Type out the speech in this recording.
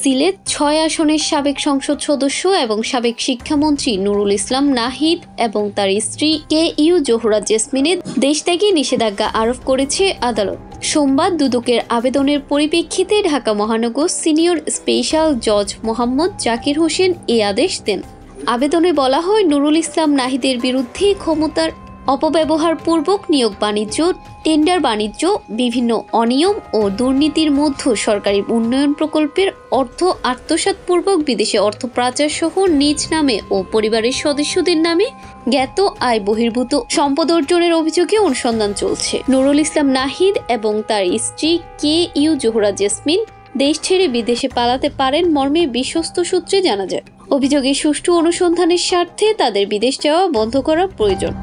সিলেট ৬ আসনের সাবেক সংসদ সদস্য এবং সাবেক শিক্ষামন্ত্রী নুরুল ইসলাম নাহিদ এবং তার স্ত্রী KU জোহরা জেসমিনের দেশত্যাগে নিষেধাজ্ঞা আরোপ করেছে আদালত। সোমবার দুদকের আবেদনের পরিপ্রেক্ষিতে ঢাকা মহানগর সিনিয়র স্পেশাল জজ মোহাম্মদ জাকির হোসেন এ আদেশ দেন। আবেদনে বলা হয়, নুরুল ইসলাম নাহিদের বিরুদ্ধে ক্ষমতার অপব্যবহারপূর্বক নিয়োগ বাণিজ্য, টেন্ডার বাণিজ্য, বিভিন্ন অনিয়ম ও দুর্নীতির মধ্যে সরকারি উন্নয়ন প্রকল্পের অর্থ আত্মসাৎপূর্বক বিদেশে অর্থ পাচার সহ নিজ নামে ও পরিবারের সদস্যদের নামে জ্ঞাত আয় বহির্ভূত সম্পদ অর্জনের অভিযোগে অনুসন্ধান চলছে। নুরুল ইসলাম নাহিদ এবং তার স্ত্রী KU জোহরা জেসমিন দেশ ছেড়ে বিদেশে পালাতে পারেন মর্মে বিশ্বস্ত সূত্রে জানা যায়। অভিযোগের সুষ্ঠু অনুসন্ধানের স্বার্থে তাদের বিদেশ যাওয়া বন্ধ করা প্রয়োজন।